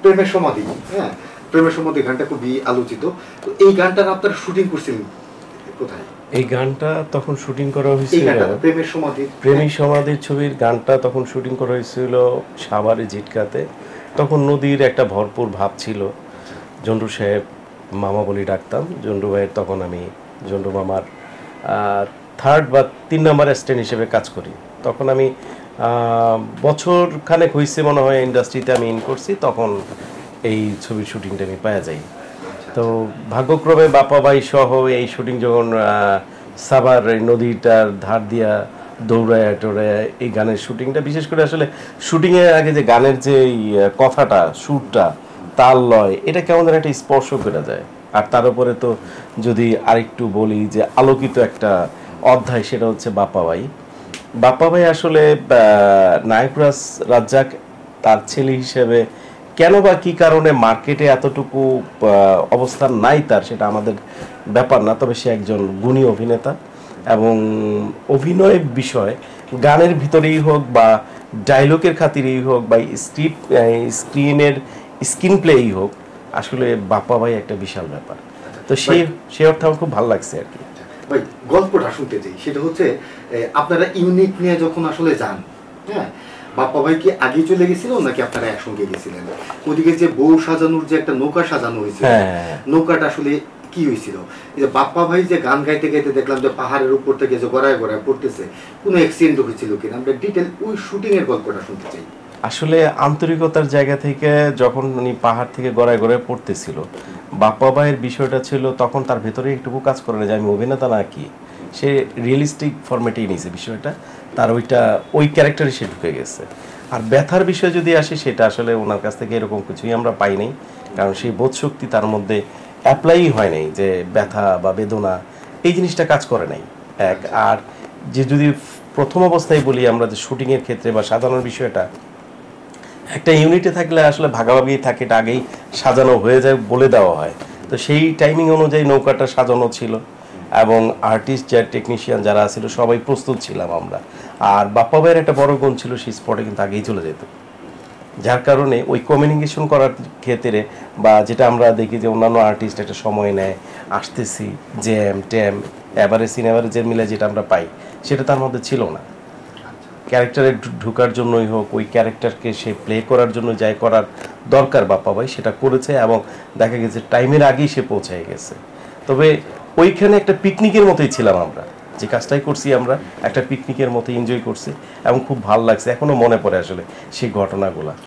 প্রেমের সমাধি, হ্যাঁ প্রেমের সমাধি গানটা খুবই আলোচিত। তো এই গানটার আপনারা শুটিং করছিলেন কোথায়? এই গানটা তখন শুটিং করা এই হয়েছিল গানটা প্রেমের সমাধি, প্রেমী সমাধির ছবির গানটা তখন শুটিং করা হয়েছিল সাভারে জিটকাতে। তখন নদীর একটা ভরপুর ভাব ছিল। জন্ডু সাহেব মামা বলি ডাকতাম, জন্ডু ভাইয়ের তখন আমি জন্ডু মামার 3rd বা 3 নম্বর অ্যাসিস্ট্যান্ট হিসেবে কাজ করি। তখন আমি বছর খানেক হয়েছে মনে হয় ইন্ডাস্ট্রিতে আমি ইন করছি, তখন এই ছবির শুটিংটা আমি পাওয়া যাই। তো ভাগ্যক্রমে বাপা ভাই সহ এই শুটিং যখন সাভার নদীটার ধার দিয়া দৌড়ায় টোড়ায় এই গানের শুটিংটা, বিশেষ করে আসলে শুটিংয়ের আগে যে গানের যে কথাটা, সুরটা, তাল লয়, এটা কেমন যেন একটা স্পর্শ করে যায়। আর তার উপরে তো যদি আরেকটু বলি যে আলোকিত একটা অধ্যায়, সেটা হচ্ছে বাপ্পা ভাই। বাপ্পা ভাই আসলে নায়করাজ রাজ্জাক তার ছেলে হিসেবে কেন বা কী কারণে মার্কেটে এতটুকু অবস্থান নাই তার, সেটা আমাদের ব্যাপার না। তবে সে একজন গুণী অভিনেতা এবং অভিনয় বিষয় গানের ভিতরেই হোক বা ডায়লগের খাতিরেই হোক বা স্ক্রিন প্লেই হোক, আসলে বাপ্পা ভাই একটা বিশাল ব্যাপার। তো সেই অর্থে আমার খুব ভালো লাগছে আর কি। ভাই গল্পটা শুনতে চাই, সেটা হচ্ছে আপনারা ইউনিট নিয়ে যখন আসলে যান, হ্যাঁ বাপ্পা ভাই কি আগে চলে গেছিল নাকি আপনারা একসঙ্গে গেছিলেন? ওদিকে যে বউ সাজানোর যে একটা নৌকা সাজানো হয়েছিল, নৌকাটা আসলে কি হয়েছিল? যে বাপ্পা ভাই যে গান গাইতে গাইতে দেখলাম যে পাহাড়ের উপর থেকে যে গড়ায় গড়ায় পড়তেছে, কোনো অ্যাক্সিডেন্ট হয়েছিল কিনা? আমরা ডিটেল ওই শুটিং এর গল্পটা শুনতে চাই। আসলে আন্তরিকতার জায়গা থেকে যখন উনি পাহাড় থেকে গড়ায় গড়ায় পড়তেছিল, বাপ্পা ভাইয়ের বিষয়টা ছিল তখন তার ভেতরে একটুকু কাজ করে না যে আমি অভিনেতা না কি, সে রিয়েলিস্টিক ফরম্যাটেই নিয়েছে বিষয়টা, তার ওই ক্যারেক্টারে সে ঢুকে গেছে। আর ব্যথার বিষয় যদি আসে, সেটা আসলে ওনার কাছ থেকে এরকম কিছুই আমরা পাই নাই, কারণ সেই বোধশক্তি তার মধ্যে অ্যাপ্লাই হয় নাই যে ব্যথা বা বেদনা এই জিনিসটা কাজ করে নাই এক। আর যে যদি প্রথম অবস্থায় বলি আমরা যে শুটিংয়ের ক্ষেত্রে বা সাজানোর বিষয়টা, একটা ইউনিটে থাকলে আসলে ভাগাভাগি থাকে, এটা আগেই সাজানো হয়ে যায় বলে দেওয়া হয়। তো সেই টাইমিং অনুযায়ী নৌকাটা সাজানো ছিল এবং আর্টিস্ট যা টেকনিশিয়ান যারা ছিল সবাই প্রস্তুত ছিলাম আমরা। আর বাপ্পা ভাইয়ের একটা বড় গুণ ছিল, সেই স্পটে কিন্তু আগেই চলে যেত, যার কারণে ওই কমিউনিকেশন করার ক্ষেত্রে বা যেটা আমরা দেখি যে অন্যান্য আর্টিস্ট একটা সময় নেয়, আসতেছি জ্যাম ট্যাম অ্যাভারেজ এর মিলে যেটা আমরা পাই, সেটা তার মধ্যে ছিল না। ক্যারেক্টারে ঢোকার জন্যই হোক, ওই ক্যারেক্টারকে সে প্লে করার জন্য যাই করার দরকার বাপ্পা ভাই সেটা করেছে এবং দেখা গেছে টাইমের আগেই সে পৌঁছায় গেছে। তবে ওইখানে একটা পিকনিকের মতোই ছিলাম আমরা, যে কাজটাই করছি আমরা একটা পিকনিকের মতো এনজয় করছি এবং খুব ভালো লাগছে, এখনও মনে পড়ে আসলে সেই ঘটনাগুলো।